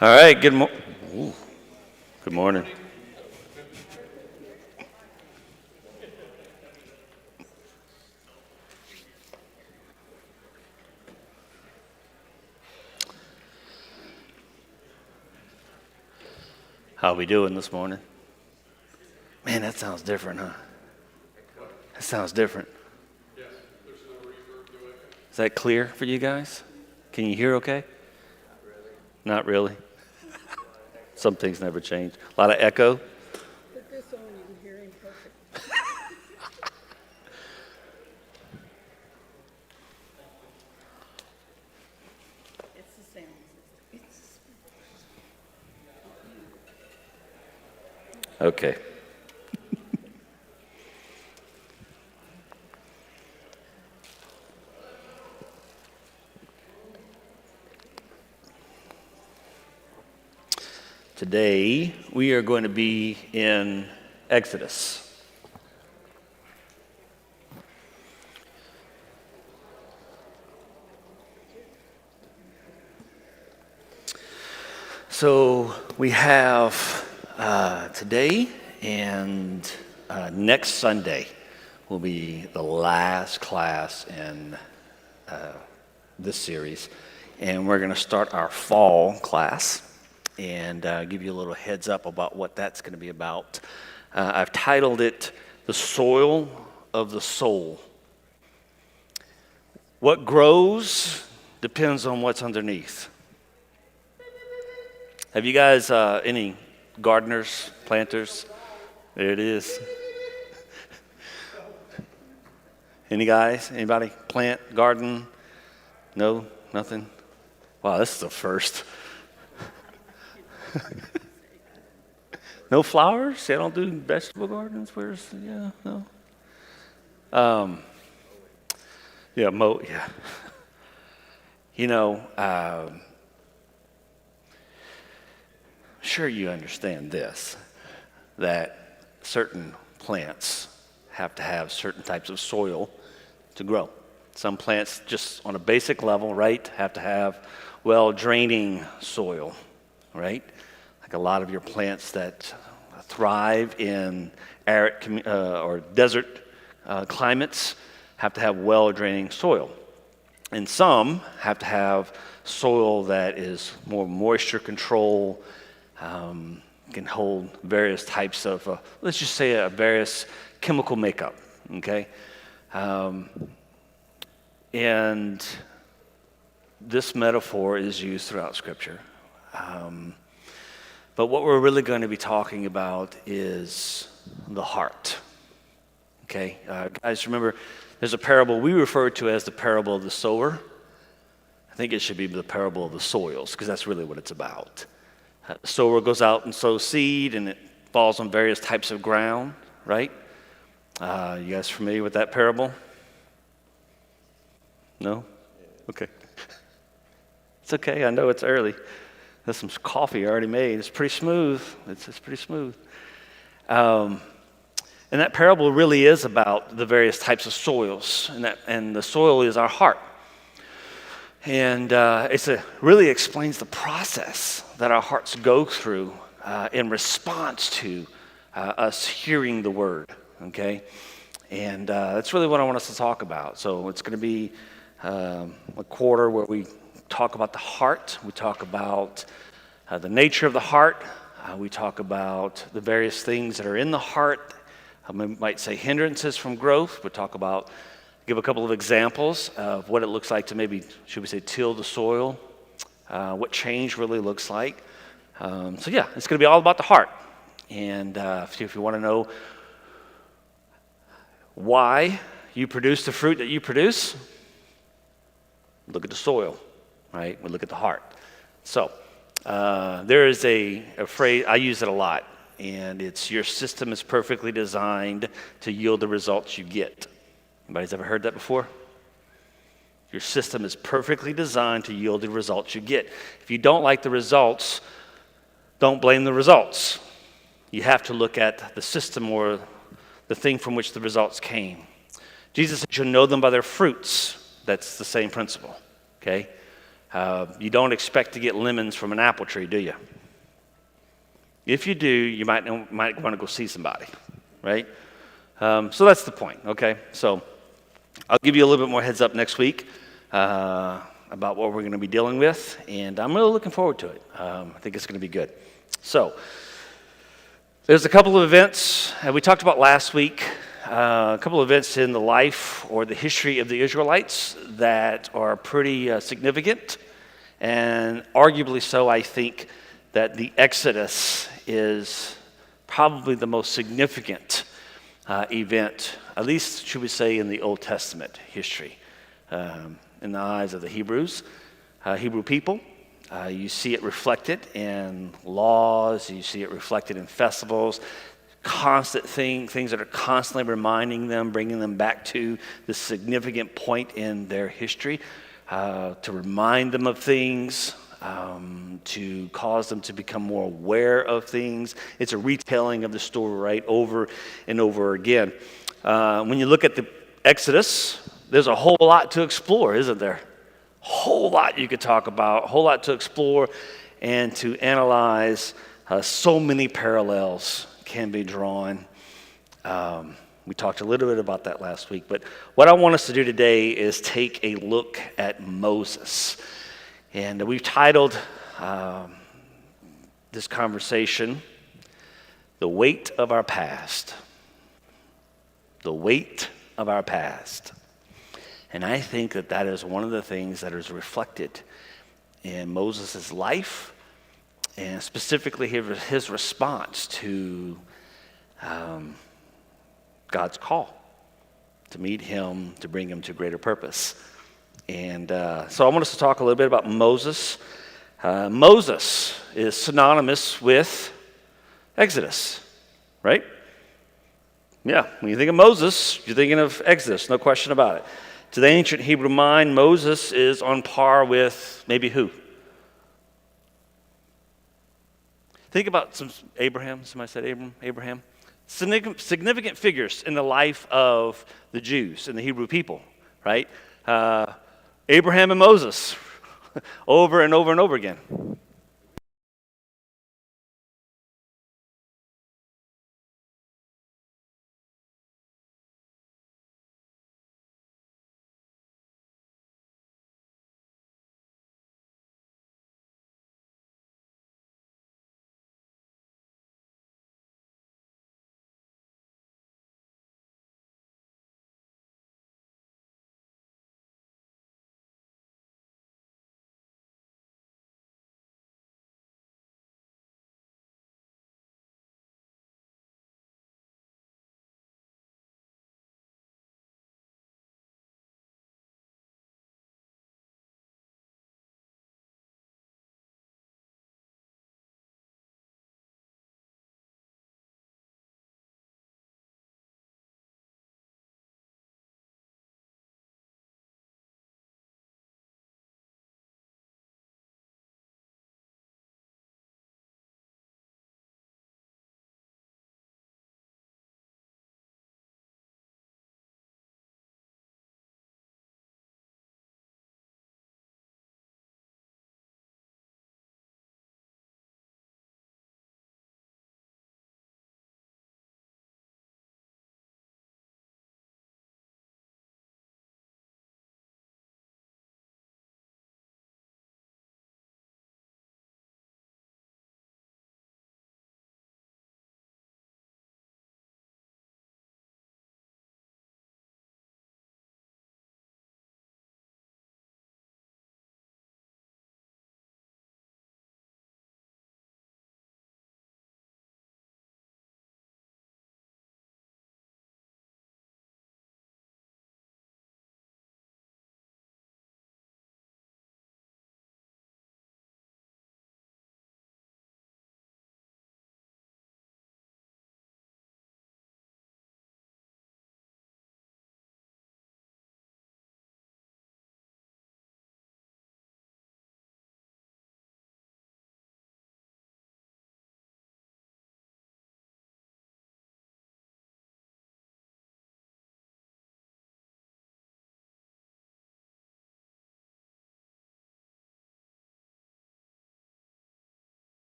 All right, good morning. How we doing this morning? Man, that sounds different, huh? That sounds different. Is that clear for you guys? Can you hear okay? Not really. Some things never change. A lot of echo. Put this on, you can hear him perfect. It's the sound. Okay. Today, we are going to be in Exodus. So we have today and next Sunday will be the last class in this series. And we're going to start our fall class and give you a little heads up about what that's going to be about. I've titled it, The Soil of the Soul. What grows depends on what's underneath. Have you guys any gardeners, planters? There it is. Any guys? Anybody plant, garden? No? Nothing? Wow, this is the first. No flowers? They don't do vegetable gardens? No. Yeah. You know, sure you understand this, that certain plants have to have certain types of soil to grow. Some plants just on a basic level, right, have to have well-draining soil, right? Like a lot of your plants that thrive in arid or desert climates have to have well-draining soil. And some have to have soil that is more moisture control, can hold various types of, let's just say a various chemical makeup, okay? And this metaphor is used throughout Scripture. But what we're really going to be talking about is the heart, okay? Guys, remember, there's a parable we refer to as the parable of the sower. I think it should be the parable of the soils, because that's really what it's about. The sower goes out and sows seed, and it falls on various types of ground, right? You guys familiar with that parable? No? Okay. It's okay. I know it's early. There's some coffee already made. It's pretty smooth. It's pretty smooth. And that parable really is about the various types of soils, and the soil is our heart. And it really explains the process that our hearts go through in response to us hearing the word, okay? And that's really what I want us to talk about. So it's going to be a quarter where we talk about the heart. We talk about the nature of the heart. We talk about the various things that are in the heart. We might say hindrances from growth. We talk about, give a couple of examples of what it looks like to maybe, should we say, till the soil, what change really looks like. It's going to be all about the heart. And if you want to know why you produce the fruit that you produce, look at the soil, right? We look at the heart. So there is a phrase, I use it a lot, and it's your system is perfectly designed to yield the results you get. Anybody's ever heard that before? Your system is perfectly designed to yield the results you get. If you don't like the results, don't blame the results. You have to look at the system or the thing from which the results came. Jesus said, you'll know them by their fruits. That's the same principle, okay? You don't expect to get lemons from an apple tree, do you? If you do, you might want to go see somebody, right? So that's the point, okay? So I'll give you a little bit more heads up next week about what we're going to be dealing with, and I'm really looking forward to it. I think it's going to be good. So there's a couple of events we talked about last week, a couple of events in the life or the history of the Israelites that are pretty significant, and arguably so, I think, that the Exodus is probably the most significant event, at least should we say in the Old Testament history, in the eyes of the Hebrews, Hebrew people. You see it reflected in laws, you see it reflected in festivals, constant things that are constantly reminding them, bringing them back to the significant point in their history, to remind them of things, to cause them to become more aware of things. It's a retelling of the story, right, over and over again. When you look at the Exodus, there's a whole lot to explore, isn't there? Whole lot you could talk about, a whole lot to explore and to analyze. So many parallels can be drawn. We talked a little bit about that last week, but what I want us to do today is take a look at Moses. And we've titled this conversation, The Weight of Our Past. The Weight of Our Past. And I think that that is one of the things that is reflected in Moses' life, and specifically his response to God's call to meet him, to bring him to greater purpose. And so I want us to talk a little bit about Moses. Moses is synonymous with Exodus, right? Yeah, when you think of Moses, you're thinking of Exodus, no question about it. To the ancient Hebrew mind, Moses is on par with maybe who? Think about Abraham. Somebody said Abraham. Significant figures in the life of the Jews and the Hebrew people, right? Abraham and Moses, over and over and over again.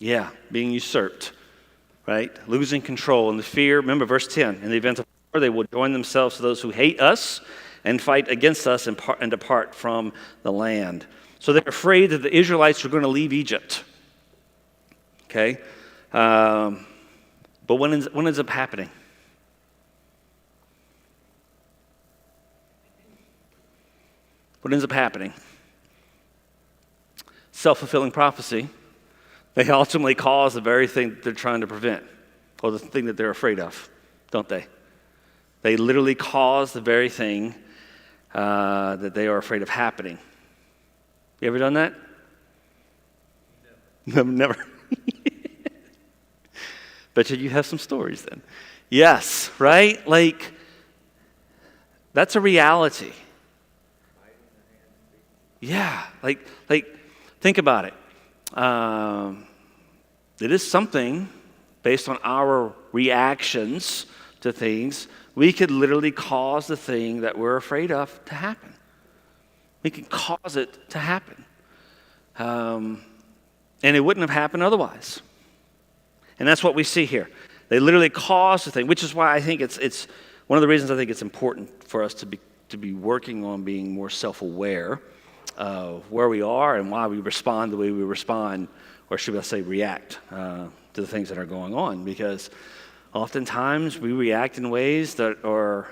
Yeah, being usurped, right? Losing control. And the fear, remember verse 10, in the event of war, they will join themselves to those who hate us and fight against us and depart from the land. So they're afraid that the Israelites are going to leave Egypt. Okay? But when ends up happening? What ends up happening? Self-fulfilling prophecy. They ultimately cause the very thing that they're trying to prevent, or the thing that they're afraid of, don't they? They literally cause the very thing that they are afraid of happening. You ever done that? No. Never. Bet you have some stories then. Yes, right? Like, that's a reality. Yeah, like think about it. It is something based on our reactions to things. We could literally cause the thing that we're afraid of to happen. We can cause it to happen. And it wouldn't have happened otherwise. And that's what we see here. They literally cause the thing, which is why I think it's one of the reasons I think it's important for us to be working on being more self-aware of where we are and why we respond the way we respond, or should I say react to the things that are going on. Because oftentimes we react in ways that are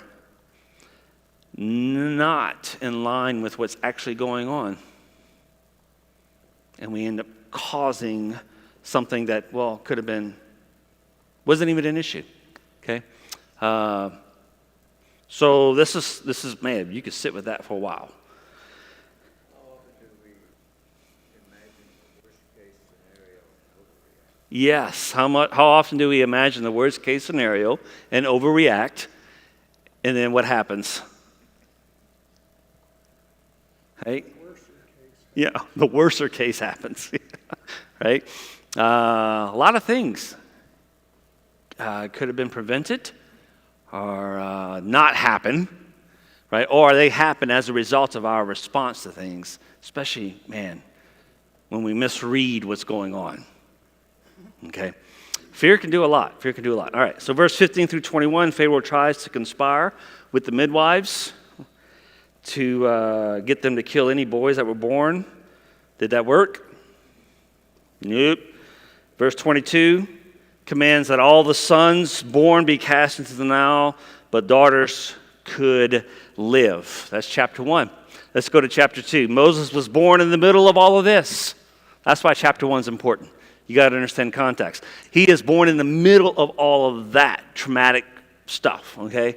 not in line with what's actually going on. And we end up causing something that, well, could have been, wasn't even an issue. Okay? So this is, man, you could sit with that for a while. Yes. How often do we imagine the worst case scenario and overreact? And then what happens? Right? Yeah, the worser case happens. Right? A lot of things could have been prevented or not happen, right? Or they happen as a result of our response to things, especially, man, when we misread what's going on. Okay? Fear can do a lot. Fear can do a lot. All right, so verse 15 through 21, Pharaoh tries to conspire with the midwives to get them to kill any boys that were born. Did that work? Nope. Verse 22 commands that all the sons born be cast into the Nile, but daughters could live. That's chapter 1. Let's go to chapter 2. Moses was born in the middle of all of this. That's why chapter 1 is important. You got to understand context. He is born in the middle of all of that traumatic stuff, okay?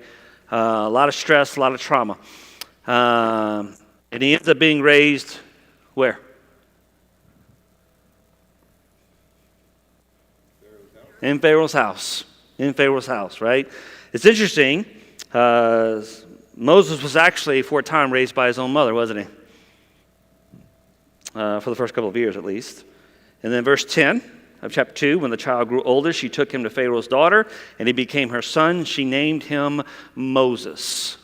A lot of stress, a lot of trauma. And he ends up being raised where? In Pharaoh's house. In Pharaoh's house, right? It's interesting. Moses was actually, for a time, raised by his own mother, wasn't he? For the first couple of years, at least. And then verse 10 of chapter 2, when the child grew older, she took him to Pharaoh's daughter, and he became her son. She named him Moses.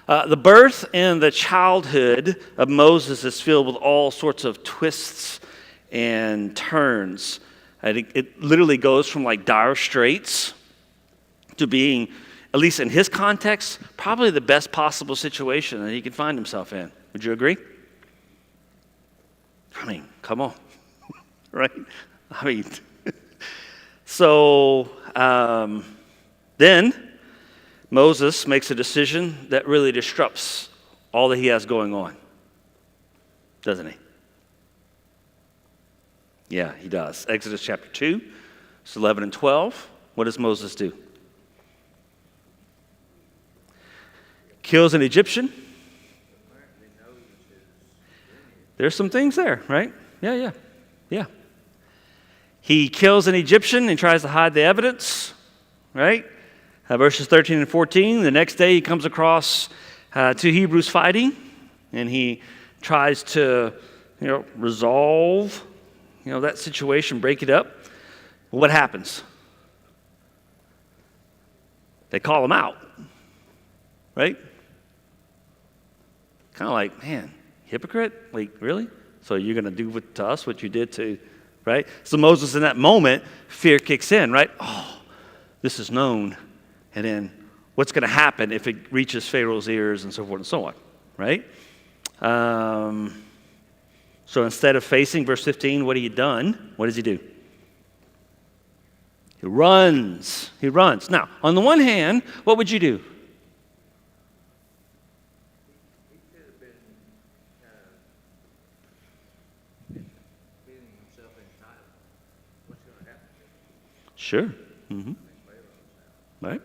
The birth and the childhood of Moses is filled with all sorts of twists and turns. It literally goes from like dire straits to being, at least in his context, probably the best possible situation that he could find himself in. Would you agree? I mean, come on. Right? I mean, so then Moses makes a decision that really disrupts all that he has going on, doesn't he? Yeah, he does. Exodus chapter 2, verse 11 and 12. What does Moses do? Kills an Egyptian. There's some things there, right? Yeah. He kills an Egyptian and tries to hide the evidence, right? Verses 13 and 14. The next day he comes across two Hebrews fighting, and he tries to, resolve, that situation, break it up. Well, what happens? They call him out, right? Kind of like, man, hypocrite? Like, really? So you're going to do to us what you did to, right? So Moses, in that moment, fear kicks in, right? Oh, this is known. And then what's going to happen if it reaches Pharaoh's ears and so forth and so on, right? So instead of facing, verse 15, what he done? What does he do? He runs. He runs. Now, on the one hand, what would you do? He could have been feeling himself entitled. What's going to happen? Sure. Mm-hmm. Right?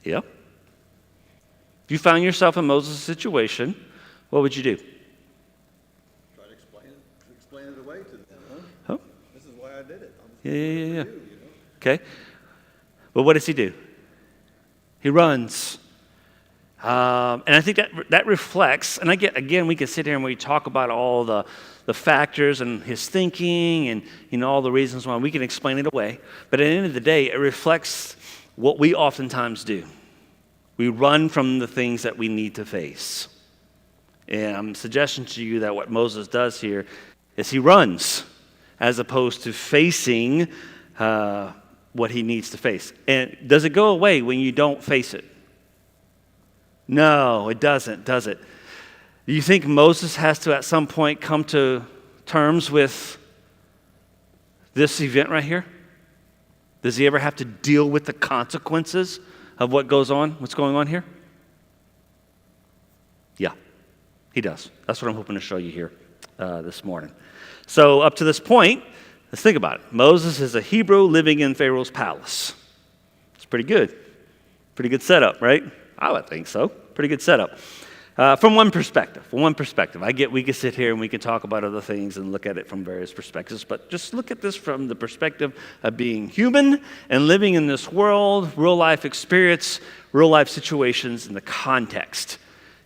Yeah. If you found yourself in Moses' situation, what would you do? Try to explain it away to them, huh? Huh? This is why I did it. Yeah. You know? Okay. But what does he do? He runs. And I think that reflects, and again, we can sit here and we talk about all the factors and his thinking and all the reasons why we can explain it away. But at the end of the day, it reflects what we oftentimes do. We run from the things that we need to face. And I'm suggesting to you that what Moses does here is he runs as opposed to facing what he needs to face. And does it go away when you don't face it? No, it doesn't, does it? Do you think Moses has to at some point come to terms with this event right here? Does he ever have to deal with the consequences of what's going on here? Yeah, he does. That's what I'm hoping to show you here this morning. So up to this point, let's think about it. Moses is a Hebrew living in Pharaoh's palace. It's pretty good. Pretty good setup, right? I would think so. Pretty good setup. From one perspective. I get we can sit here and we can talk about other things and look at it from various perspectives, but just look at this from the perspective of being human and living in this world, real life experience, real life situations in the context.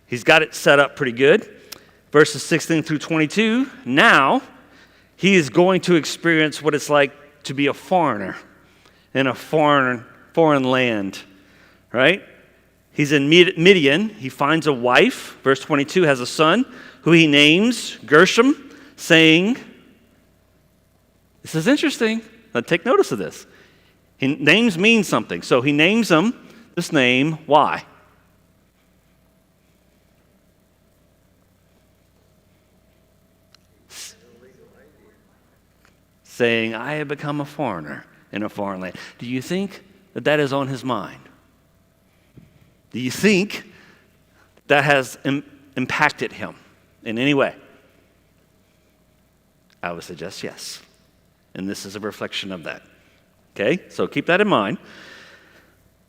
He's got it set up pretty good. Verses 16 through 22, now he is going to experience what it's like to be a foreigner in a foreign land, right? He's in Midian. He finds a wife. Verse 22 has a son who he names Gershom, saying, this is interesting. Now take notice of this. Names mean something. So he names him this name. Why? Saying, I have become a foreigner in a foreign land. Do you think that is on his mind? Do you think that has impacted him in any way? I would suggest yes. And this is a reflection of that. Okay? So keep that in mind.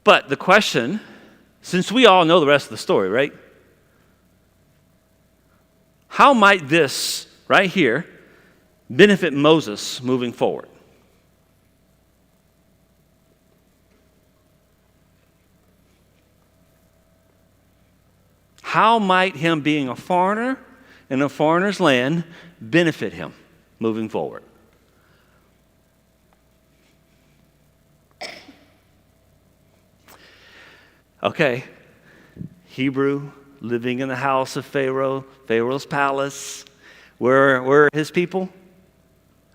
But the question, since we all know the rest of the story, right? How might this right here benefit Moses moving forward? How might him being a foreigner in a foreigner's land benefit him moving forward? Okay, Hebrew, living in the house of Pharaoh, Pharaoh's palace. Where are his people?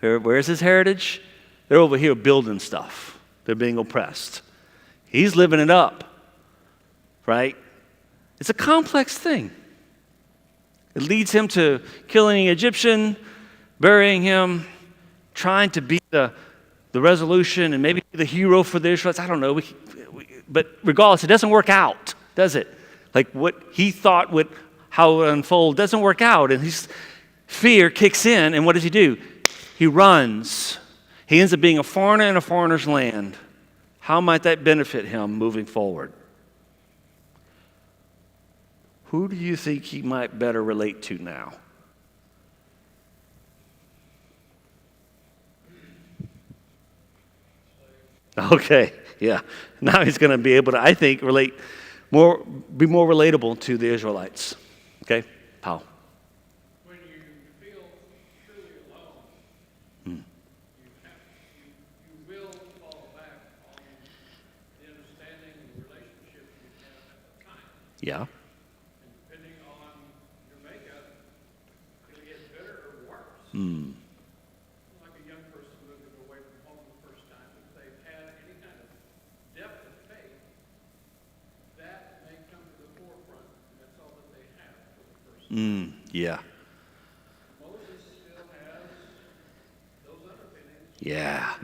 Where's his heritage? They're over here building stuff. They're being oppressed. He's living it up, right? It's a complex thing. It leads him to killing an Egyptian, burying him, trying to be the resolution and maybe the hero for the Israelites. I don't know. But regardless, it doesn't work out, does it? Like what he thought how it would unfold doesn't work out. And his fear kicks in, and what does he do? He runs. He ends up being a foreigner in a foreigner's land. How might that benefit him moving forward? Who do you think he might better relate to now? Okay, yeah. Now he's going to be able to, I think, be more relatable to the Israelites. Okay, Paul. When you feel truly alone, you will fall back on the understanding and the relationship you have at the time. Yeah. And depending on your makeup, it'll get better or worse. Yeah. Moses still has those underpinnings. Yeah.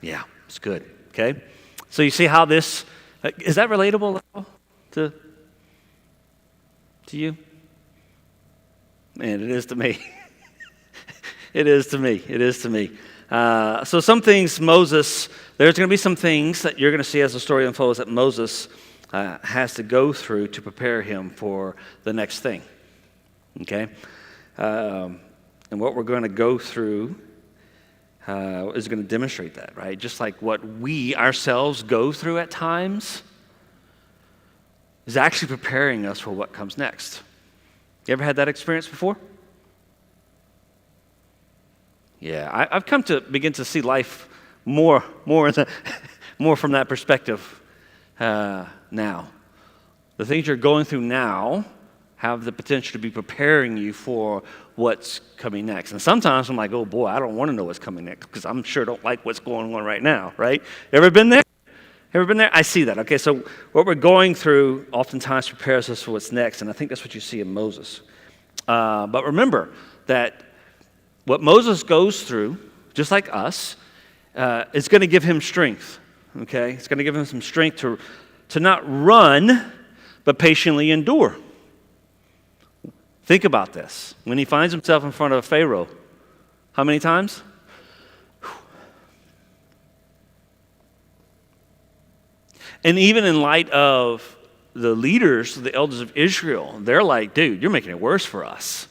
Yeah. It's good. Okay? So you see how this, is that relatable at all to you? Man, it is to me. It is to me. So some things Moses, there's going to be some things that you're going to see as the story unfolds that Moses has to go through to prepare him for the next thing. Okay? And what we're going to go through is going to demonstrate that, right? Just like what we ourselves go through at times is actually preparing us for what comes next. You ever had that experience before? Yeah, I've come to begin to see life more from that perspective now. The things you're going through now have the potential to be preparing you for what's coming next. And sometimes I'm like, oh boy, I don't want to know what's coming next because I'm sure don't like what's going on right now, right? Ever been there? I see that. Okay, so what we're going through oftentimes prepares us for what's next, and I think that's what you see in Moses. But remember that what Moses goes through, just like us, is going to give him strength, okay? It's going to give him some strength to not run, but patiently endure. Think about this. When he finds himself in front of Pharaoh, how many times? And even in light of the leaders, the elders of Israel, they're like, dude, you're making it worse for us.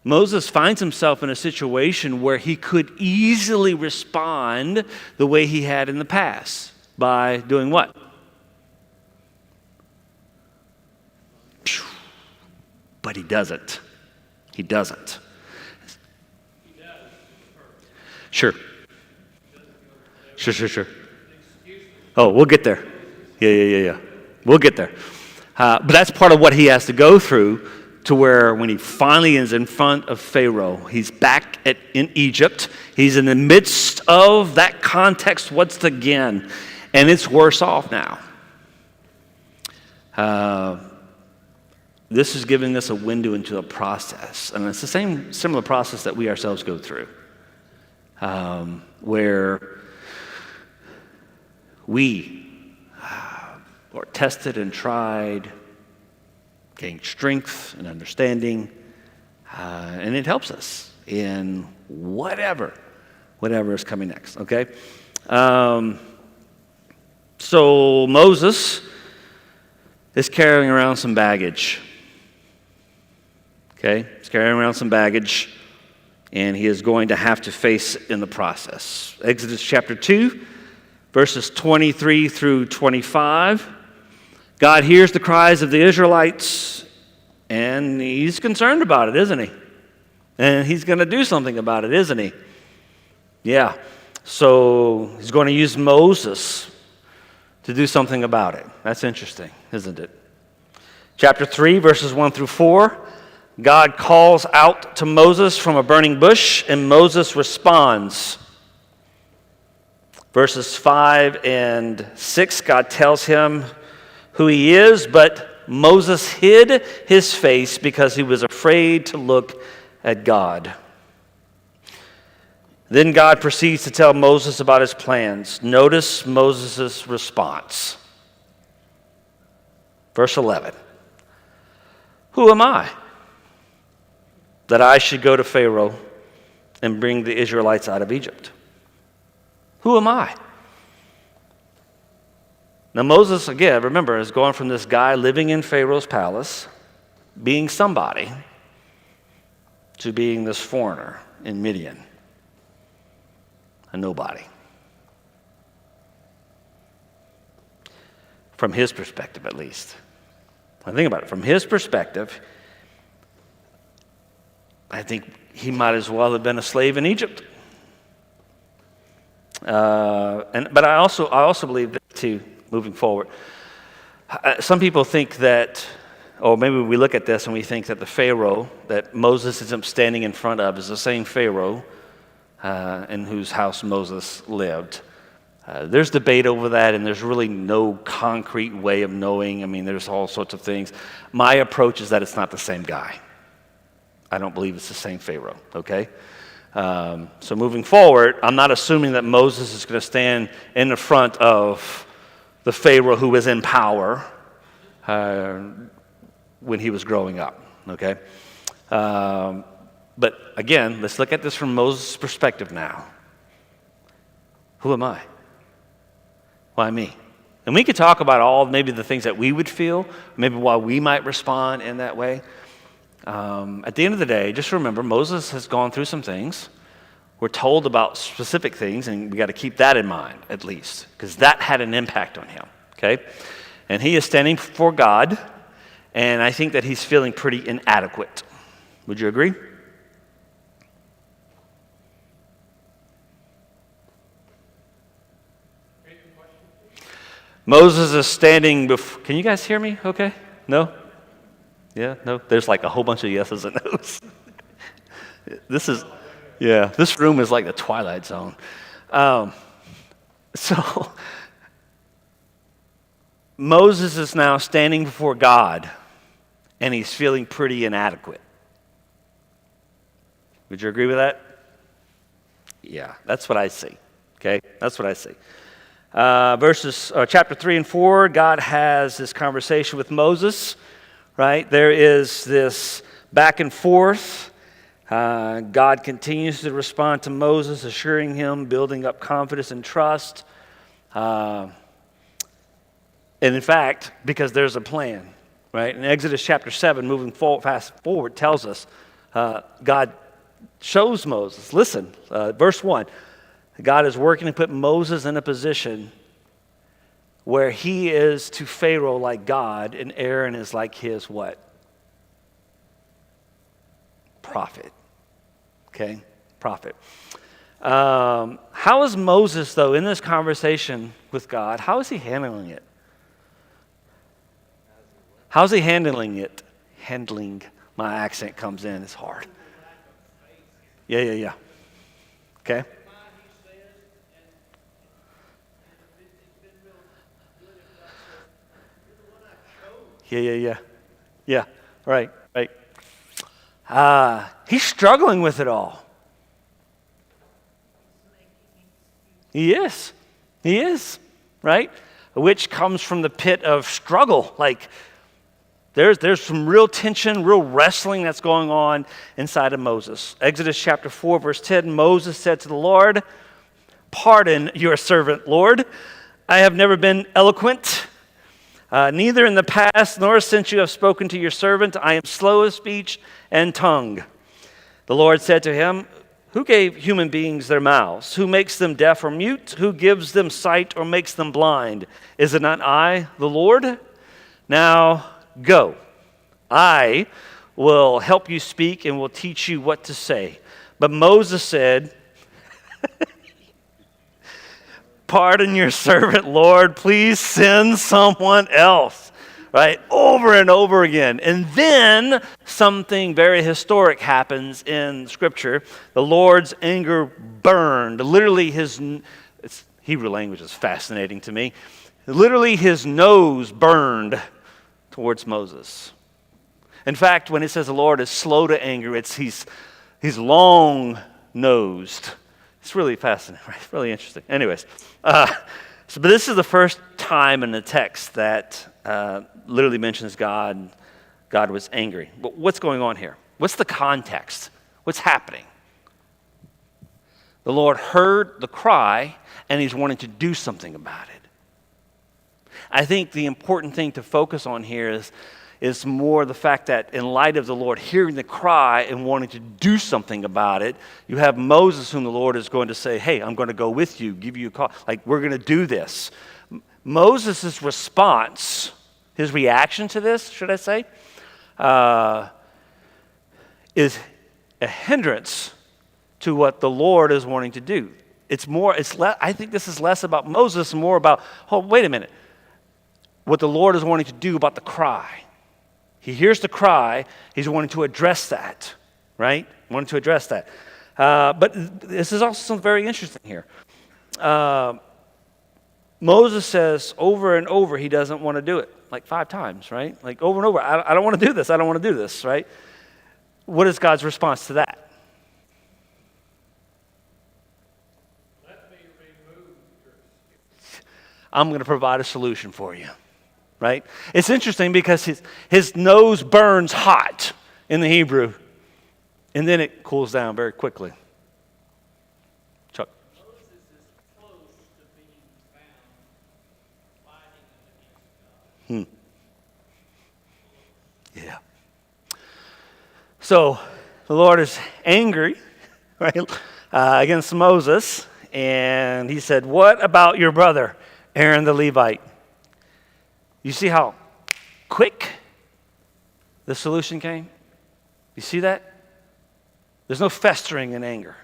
Moses finds himself in a situation where he could easily respond the way he had in the past. By doing what? But he doesn't. He doesn't. Sure. Oh, we'll get there. Yeah. We'll get there. But that's part of what he has to go through to where when he finally is in front of Pharaoh, he's back in Egypt. He's in the midst of that context once again, and it's worse off now. This is giving us a window into a process, and it's the same similar process that we ourselves go through, where we are tested and tried, gain strength and understanding, and it helps us in whatever is coming next, okay? So Moses is carrying around some baggage, okay? He's carrying around some baggage, and he is going to have to face it in the process. Exodus chapter 2, verses 23 through 25. God hears the cries of the Israelites, and he's concerned about it, isn't he? And he's going to do something about it, isn't he? Yeah. So he's going to use Moses to do something about it. That's interesting, isn't it? Chapter 3, verses 1 through 4. God calls out to Moses from a burning bush, and Moses responds. Verses 5 and 6, God tells him who he is, but Moses hid his face because he was afraid to look at God. Then God proceeds to tell Moses about his plans. Notice Moses' response. Verse 11. Who am I that I should go to Pharaoh and bring the Israelites out of Egypt? Who am I? Now Moses, again, remember, is going from this guy living in Pharaoh's palace, being somebody, to being this foreigner in Midian, a nobody. From his perspective, at least. When I think about it, from his perspective, I think he might as well have been a slave in Egypt. But I also believe that too, moving forward. Some people think that, or maybe we look at this and we think that the Pharaoh that Moses is standing in front of is the same Pharaoh in whose house Moses lived. There's debate over that, and there's really no concrete way of knowing. I mean, there's all sorts of things. My approach is that it's not the same guy. I don't believe it's the same Pharaoh, okay? So moving forward, I'm not assuming that Moses is going to stand in the front of the Pharaoh who was in power when he was growing up, okay? But again, let's look at this from Moses' perspective now. Who am I? Why me? And we could talk about all maybe the things that we would feel, maybe why we might respond in that way. At the end of the day, just remember, Moses has gone through some things. We're told about specific things, and we got to keep that in mind, at least, because that had an impact on him, okay? And he is standing before God, and I think that he's feeling pretty inadequate. Would you agree? Moses is standing before, can you guys hear me okay? No? Yeah, no? There's like a whole bunch of yeses and nos. This room is like the Twilight Zone. So, Moses is now standing before God, and he's feeling pretty inadequate. Would you agree with that? Yeah, that's what I see. Okay, that's what I see. Chapter 3 and 4, God has this conversation with Moses, right? There is this back and forth. God continues to respond to Moses, assuring him, building up confidence and trust. And in fact, because there's a plan, right? In Exodus chapter 7, moving forward, fast forward, tells us, God shows Moses, listen, verse 1, God is working to put Moses in a position where he is to Pharaoh like God, and Aaron is like his what? Prophet. Okay? Prophet. How is Moses, though, in this conversation with God, how is he handling it? How's he handling it? Handling. My accent comes in. It's hard. Yeah. Okay? Yeah, right. He's struggling with it all. He is, right? Which comes from the pit of struggle. Like, there's some real tension, real wrestling that's going on inside of Moses. Exodus chapter 4, verse 10, Moses said to the Lord, "Pardon your servant, Lord. I have never been eloquent, neither in the past nor since you have spoken to your servant. I am slow of speech and tongue." The Lord said to him, "Who gave human beings their mouths? Who makes them deaf or mute? Who gives them sight or makes them blind? Is it not I, the Lord? Now go. I will help you speak and will teach you what to say." But Moses said, "Pardon your servant, Lord. Please send someone else." Right? Over and over again. And then something very historic happens in Scripture. The Lord's anger burned. Literally, Hebrew language is fascinating to me. Literally, his nose burned towards Moses. In fact, when it says the Lord is slow to anger, he's long-nosed. It's really fascinating, right? It's really interesting. Anyways, but this is the first time in the text that literally mentions God was angry. But what's going on here? What's the context? What's happening? The Lord heard the cry, and he's wanting to do something about it. I think the important thing to focus on here is more the fact that in light of the Lord hearing the cry and wanting to do something about it, you have Moses whom the Lord is going to say, "Hey, I'm going to go with you, give you a call. Like, we're going to do this." Moses' response, his reaction to this, should I say, is a hindrance to what the Lord is wanting to do. I think this is less about Moses and more about, oh, wait a minute, what the Lord is wanting to do about the cry. He hears the cry, he's wanting to address that, right? Wanting to address that. But this is also something very interesting here. Moses says over and over he doesn't want to do it, like 5 times, right? Like over and over, I don't want to do this, I don't want to do this, right? What is God's response to that? Let me remove your I'm going to provide a solution for you, right? It's interesting because his nose burns hot in the Hebrew, and then it cools down very quickly. Chuck. Moses is close to being found fighting against God. Yeah. So the Lord is angry, right, against Moses, and he said, "What about your brother, Aaron the Levite?" You see how quick the solution came? You see that? There's no festering in anger.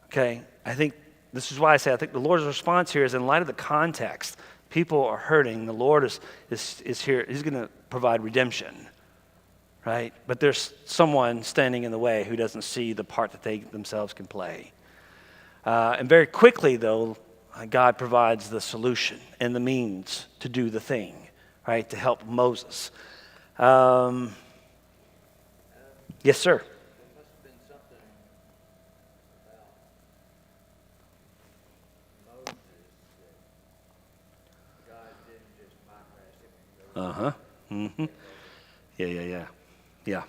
Okay? I think this is why I say I think the Lord's response here is in light of the context. People are hurting. The Lord is here. He's going to provide redemption. Right? But there's someone standing in the way who doesn't see the part that they themselves can play. And very quickly, though, God provides the solution and the means to do the thing, right, to help Moses. Yes, sir. There must have been something about Moses that God didn't just bypass him and go. Uh-huh. Mm-hmm. Yeah.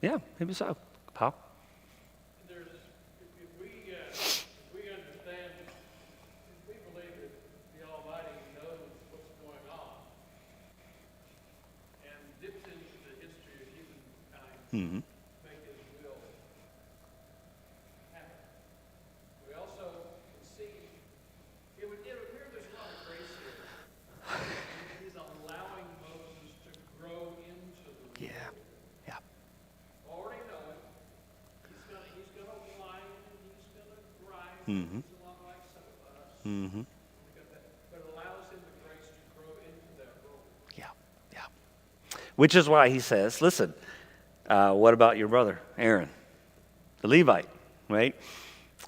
Yeah, maybe so. Pal? There's, if we understand, if we believe that the Almighty knows what's going on and dips into the history of humankind, Mm-hmm. make His will happen. We also can see, it would appear there's a lot of grace here. He's allowing Moses to grow into the will. Yeah. Already know it. He's gonna whine and he's gonna grind. Mm-hmm. He's a lot like some of us. Mm-hmm. But it allows him the grace to grow into that role. Yeah. Which is why he says, listen, what about your brother, Aaron, the Levite, right?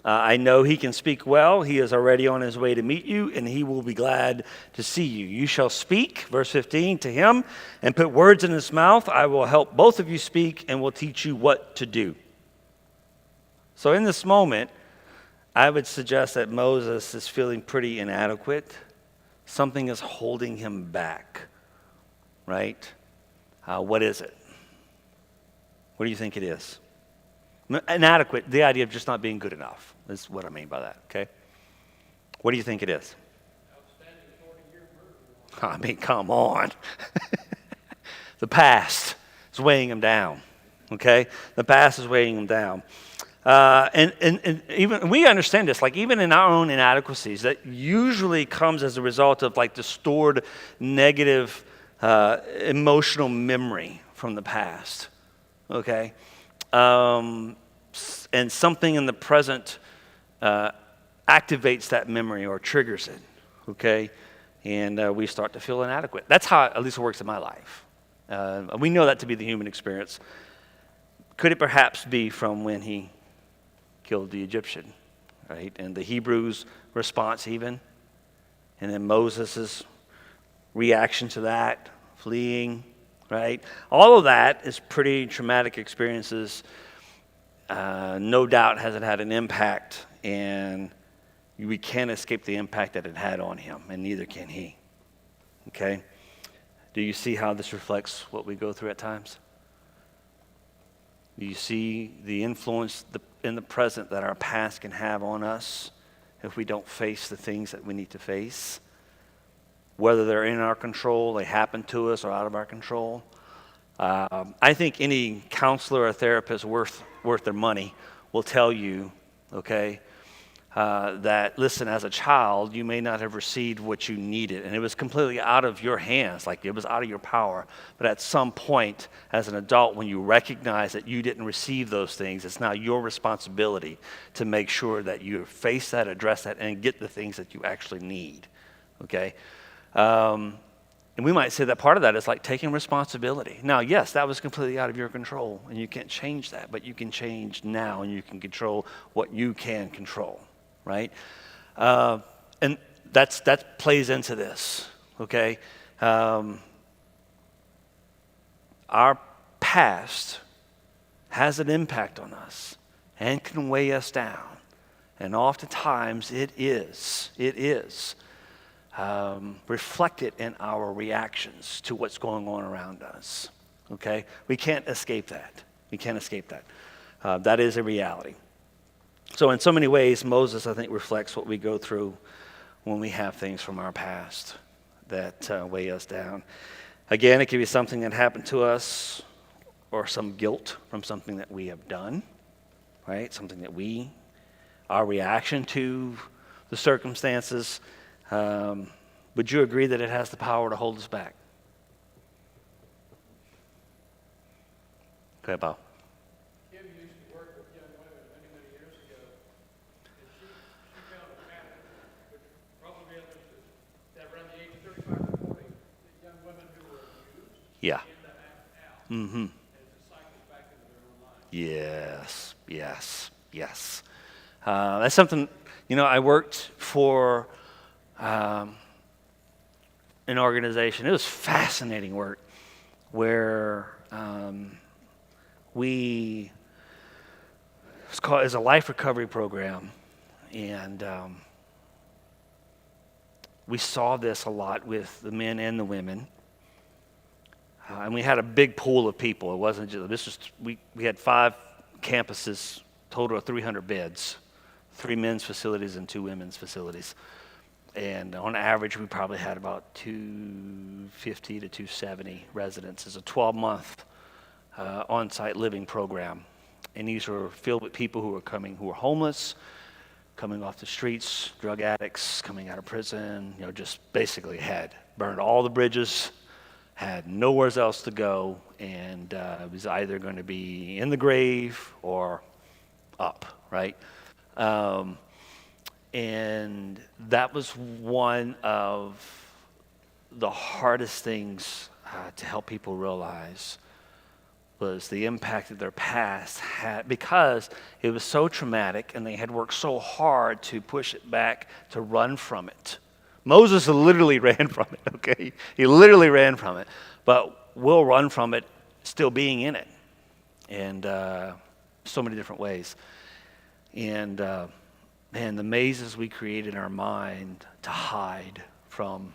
I know he can speak well. He is already on his way to meet you, and he will be glad to see you. You shall speak, verse 15, to him, and put words in his mouth. I will help both of you speak, and will teach you what to do. So in this moment, I would suggest that Moses is feeling pretty inadequate. Something is holding him back, right? What is it? What do you think it is? Inadequate, the idea of just not being good enough is what I mean by that, okay? What do you think it is? Outstanding 40-year murder. I mean, come on. The past is weighing him down, okay? The past is weighing him down. And even we understand this, like even in our own inadequacies, that usually comes as a result of like the stored negative emotional memory from the past, okay? And something in the present activates that memory or triggers it, okay? And we start to feel inadequate. That's how at least it works in my life. We know that to be the human experience. Could it perhaps be from when he killed the Egyptian, right? And the Hebrews' response even, and then Moses' reaction to that, fleeing, right? All of that is pretty traumatic experiences. No doubt has it had an impact, and we can't escape the impact that it had on him, and neither can he. Okay? Do you see how this reflects what we go through at times? Do you see the influence in the present that our past can have on us if we don't face the things that we need to face? Whether they're in our control, they happen to us, or out of our control. I think any counselor or therapist worth their money will tell you, okay, that, listen, as a child, you may not have received what you needed, and it was completely out of your hands, like it was out of your power. But at some point, as an adult, when you recognize that you didn't receive those things, it's now your responsibility to make sure that you face that, address that, and get the things that you actually need, okay? And we might say that part of that is like taking responsibility. Now, yes, that was completely out of your control, and you can't change that, but you can change now, and you can control what you can control, right? And that plays into this, okay? Our past has an impact on us and can weigh us down. And oftentimes it is reflected in our reactions to what's going on around us, okay? We can't escape that. We can't escape that. That is a reality. So in so many ways, Moses, I think, reflects what we go through when we have things from our past that weigh us down. Again, it could be something that happened to us or some guilt from something that we have done, right? Something that our reaction to the circumstances. Would you agree that it has the power to hold us back? Okay, Bob. Kim used to work with young women many, many years ago, and she found a pattern, which probably others that around the age of 35 to 40, the young women who were abused Yeah. begin to act out, Mm-hmm. and it cycles back into their own lives. Yes. That's something, I worked for an organization. It was fascinating work where it's a life recovery program, and we saw this a lot with the men and the women. And we had a big pool of people. It wasn't just, we had 5 campuses, total of 300 beds, 3 men's facilities and 2 women's facilities. And on average, we probably had about 250 to 270 residents. It's a 12-month on-site living program. And these were filled with people who were homeless, coming off the streets, drug addicts, coming out of prison, just basically had burned all the bridges, had nowhere else to go, and it was either going to be in the grave or up, right? And that was one of the hardest things to help people realize was the impact that their past had, because it was so traumatic and they had worked so hard to push it back, to run from it. Moses literally ran from it, okay? He literally ran from it, but we'll run from it still being in it, and so many different ways. And man, the mazes we create in our mind to hide from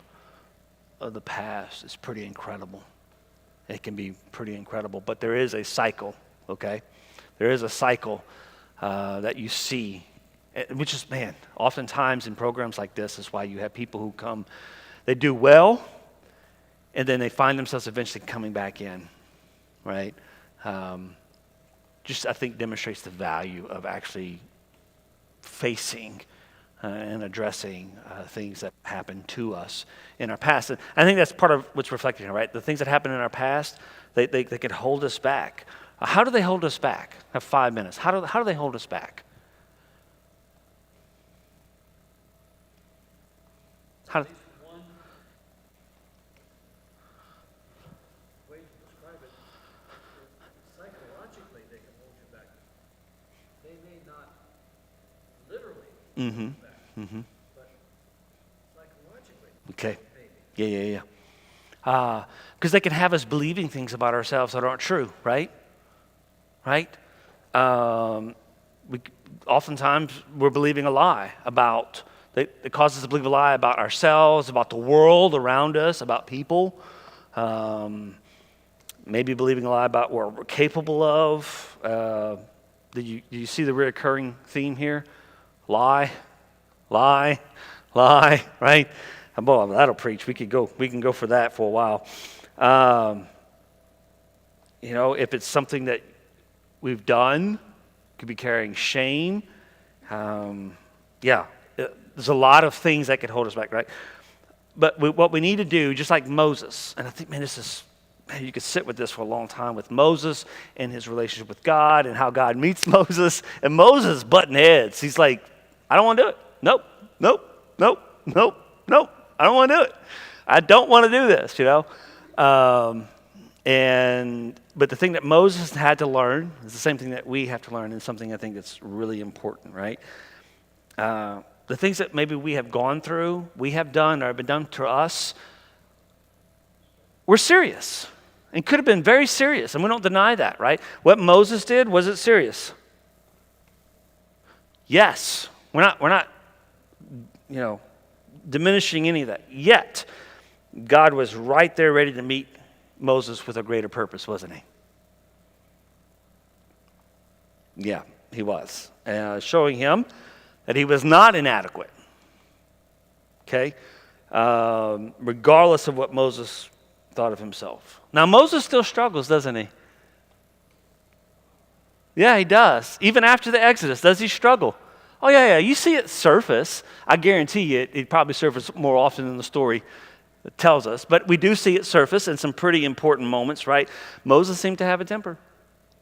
the past is pretty incredible. It can be pretty incredible, but there is a cycle, okay? There is a cycle that you see, which is, man, oftentimes in programs like this is why you have people who come, they do well, and then they find themselves eventually coming back in, right? Just, I think, demonstrates the value of actually facing and addressing things that happened to us in our past. And I think that's part of what's reflected here, right? The things that happen in our past, they can hold us back. How do they hold us back? I have 5 minutes. How do they hold us back? How? At least one way to describe it, psychologically they can hold you back. They may not literally hold you back, but psychologically, Okay. maybe. Yeah. Because they can have us believing things about ourselves that aren't true, right? Right? Oftentimes we're believing a lie about, that causes us to believe a lie about ourselves, about the world around us, about people. Maybe believing a lie about what we're capable of. Do you see the recurring theme here? Lie, right? Boy, that'll preach. We can go for that for a while. If it's something that we've done, could be carrying shame. There's a lot of things that could hold us back, right? But what we need to do, just like Moses, and I think, man, you could sit with this for a long time with Moses and his relationship with God and how God meets Moses. And Moses butting heads. He's like, I don't want to do it. Nope. I don't want to do it. I don't want to do this, you know. But the thing that Moses had to learn is the same thing that we have to learn, and something I think that's really important, right? The things that maybe we have gone through, we have done, or have been done to us, we're serious. And could have been very serious, and we don't deny that, right? What Moses did, was it serious? Yes. We're not, diminishing any of that. Yet, God was right there ready to meet Moses with a greater purpose, wasn't he? Yeah, he was. Showing him that he was not inadequate. Okay? Regardless of what Moses thought of himself. Now, Moses still struggles, doesn't he? Yeah, he does. Even after the Exodus, does he struggle? Oh, yeah. You see it surface. I guarantee you it probably surfaces more often than the story tells us. But we do see it surface in some pretty important moments, right? Moses seemed to have a temper.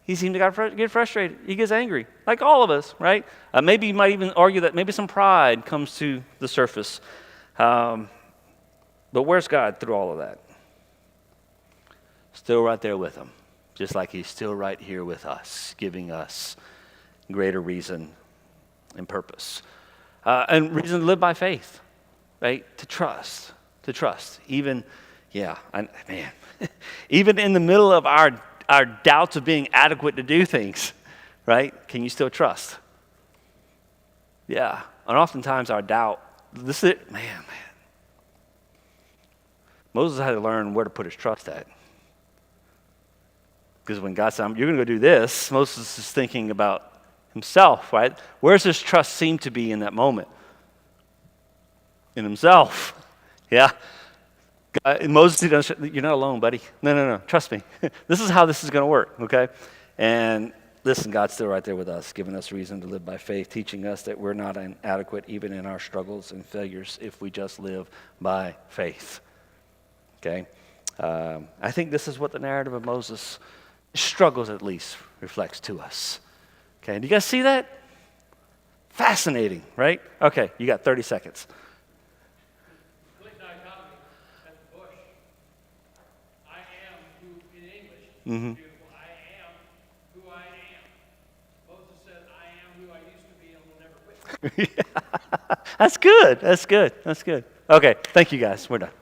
He seemed to get frustrated. He gets angry, like all of us, right? Maybe you might even argue that maybe some pride comes to the surface. But where's God through all of that? Still right there with him, just like he's still right here with us, giving us greater reason and purpose. And reason to live by faith, right? To trust. Even, even in the middle of our doubts of being adequate to do things, right? Can you still trust? Yeah. And oftentimes our doubt, Moses had to learn where to put his trust at. Because when God said, you're going to go do this, Moses is thinking about himself, right? Where's his trust seem to be in that moment? In himself. Yeah. Moses, you're not alone, buddy. No. Trust me. This is how this is going to work, okay? And listen, God's still right there with us, giving us reason to live by faith, teaching us that we're not inadequate even in our struggles and failures if we just live by faith. Okay? I think this is what the narrative of Moses' struggles at least reflects to us. Okay, do you guys see that? Fascinating, right? Okay, you got 30 seconds. Complete dichotomy at the bush. I am who, in English, beautiful. I am who I am. Moses said, I am who I used to be and will never quit. That's good. Okay, thank you guys. We're done.